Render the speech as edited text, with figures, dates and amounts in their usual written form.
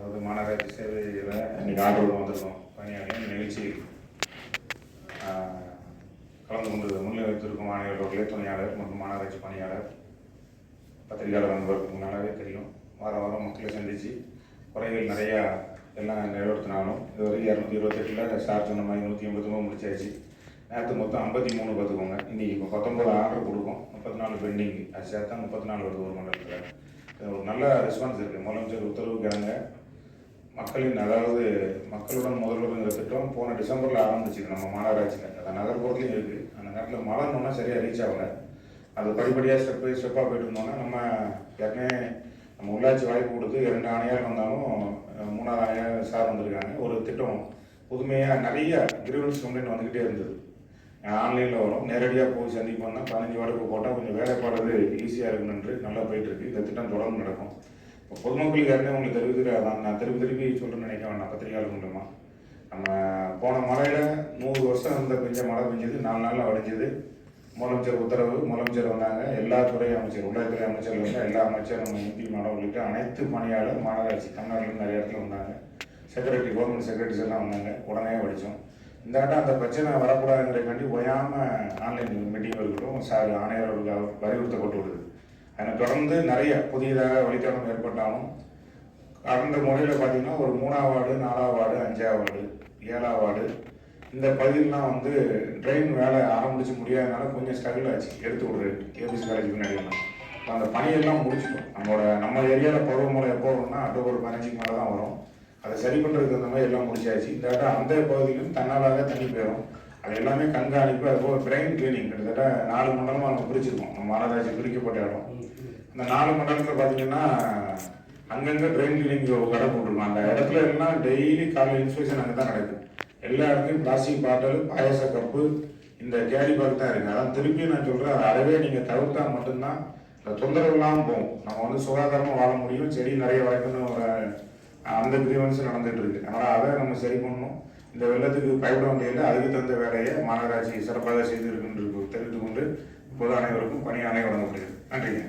அதாவது மாநகராட்சி சேவையில் இன்றைக்கி ஆர்டர் வந்திருக்கோம். பணியாளர் நிகழ்ச்சி கலந்து கொண்டு முன்னிலை வைத்திருக்கும் மாணவர்களே, துணையாளர் மற்றும் மாநகராட்சி பணியாளர், பத்திரிகையாளர் நண்பர்களுக்கு முன்னாலே தெரியும். வாரம் வாரம் மக்களை சந்தித்து குறைகள் நிறையா எல்லாம் நிறைவேற்றினாலும் இதுவரை 228 சார் சொன்ன மாதிரி 189 முடிச்சாச்சு. நேற்று மொத்தம் 53 பார்த்துக்கோங்க. இன்றைக்கி இப்போ 19 ஆர்டர் கொடுக்கும், 34 பெண்டிங். அது சேர்த்தா 34 வருது ஒரு மண்டலத்தில். ஒரு நல்ல ரெஸ்பான்ஸ் இருக்குது. முதலமைச்சர் உத்தரவுக்கு இறங்க மக்களின், அதாவது மக்களுடன் முதல்வருங்கிற திட்டம் போன டிசம்பரில் ஆரம்பிச்சிது நம்ம மாநகராட்சியில். அது நகர்ப்புறத்துலையும் இருக்குது. அந்த நேரத்தில் மழைன்னா சரியாக ரீச் ஆகலை. அது படிப்படியாக ஸ்டெப்பாக போயிட்டு இருந்தோன்னா நம்ம ஏற்கனவே நம்ம உள்ளாட்சி வாய்ப்பு கொடுத்து 2 ஆணையாளர் வந்தாலும் 3வது ஆணையாளர் சார் வந்திருக்காங்க. ஒரு திட்டம் புதுமையாக நிறைய கிரீவன்ஸ் கம்ப்ளைண்ட் வந்துக்கிட்டே இருந்தது. ஆன்லைனில் வரும், நேரடியாக போய் சந்திப்போம்னா 15 வார்டுக்கு போட்டால் கொஞ்சம் வேலைப்பாடு ஈஸியாக இருக்குன்னு நல்லா போயிட்டுருக்கு. இந்த திட்டம் தொடர்ந்து நடக்கும். இப்போ பொதுமக்களுக்கு ஏற்கனவே உங்களுக்கு தெரிவித்து நான் திருப்பி சொல்கிறேன்னு நினைக்க வேண்டாம். பத்திரிகையாளர் மூலமாக நம்ம போன மழையில் 100 வருஷம் இருந்த பெஞ்ச மழை பெஞ்சது 4 நாளில் வடிஞ்சது. முதலமைச்சர் உத்தரவு, முதலமைச்சர் வந்தாங்க, எல்லா துறை அமைச்சர், உள்ளாட்சித்துறை அமைச்சர்கள் வந்து எல்லா அமைச்சரும் MP மேடம் உள்ளிட்ட அனைத்து பணியாளர் மாநகராட்சி தமிழ்நாட்டில் நிறைய இடத்துல வந்தாங்க. செக்ரட்டரி, கவர்மெண்ட் செக்ரட்டரிஸ் எல்லாம் வந்தாங்க. உடனே வடித்தோம். இந்த ஆட்டம் அந்த பிரச்சனை வரக்கூடாதுங்கிறக்காண்டி ஓயாமல் ஆன்லைன் மீட்டிங் இருக்கட்டும் சார் ஆணையர்களுக்கு வலியுறுத்தப்பட்டு விடுது. அதனை தொடர்ந்து நிறைய புதியதாக வழித்தடம் ஏற்பட்டாலும் கடந்த முறையில் பார்த்தீங்கன்னா ஒரு 3ஆம் வார்டு, 4ஆம் வார்டு, 5ஆம் வார்டு, 7ஆம் வார்டு இந்த பகுதியிலாம் வந்து ட்ரெயின் வேலை ஆரம்பிச்சு முடியாதனால கொஞ்சம் ஸ்ட்ரகிள் ஆச்சு. எடுத்து விடுறது KBC காலேஜ் முன்னாடிலாம் அந்த பணியெல்லாம் முடிச்சிட்டோம். நம்ம ஏரியாவில் பருவமழை எப்போ வரும்னா அக்டோபர் 15க்கு மேலே தான் வரும். அதை சரி பண்ணுறதுக்கு அந்த மாதிரி எல்லாம் முடிச்சாச்சு. இந்த இடம் அந்த பகுதியிலும் தன்னாலாக தண்ணி போயிடும். அது எல்லாமே கண்காணிப்பு. அதுபோல் ட்ரெயின் கிளீனிங் கிட்டத்தட்ட 4 மண்டலமாக நம்ம பிரிச்சிருக்கோம். நம்ம மாநகராட்சி பிரிக்கப்பட்ட இடம். அந்த 4 மண்டலத்தில் பார்த்தீங்கன்னா அங்கங்கே ட்ரெயின் கிளீனிங் கடை போட்டிருக்கோம். அந்த இடத்துல எல்லாம் டெய்லி காலையில் இன்ஸ்பெக்ஷன் அங்கே தான் நடக்குது. எல்லா இடத்துலையும் பிளாஸ்டிக் பாட்டில், பாயச கப்பு, இந்த கேரி பேக் தான் இருக்குது. அதான் திருப்பி நான் சொல்கிறேன், அதை அறவே நீங்கள் தவிர்த்தா மட்டும்தான் இந்த தொந்தரவு இல்லாமல் போகும். நம்ம வந்து சுகாதாரமாக வாழ முடியும். செடி நிறைய வளர்க்கணும் ஒரு அந்த கிரீவன்ஸ் நடந்துகிட்டு இருக்குது. அதனால் அதை நம்ம சரி பண்ணணும். இந்த வெள்ளத்துக்கு பயப்பட வேண்டியதில்லை. அதுக்கு தகுந்த வேலையை மாநகராட்சி சிறப்பாக செய்திருக்குன்னு தெரிவித்துக் கொண்டு பொது அனைவருக்கும் பணி ஆணை வழங்கப்படுகிறது. நன்றிங்க.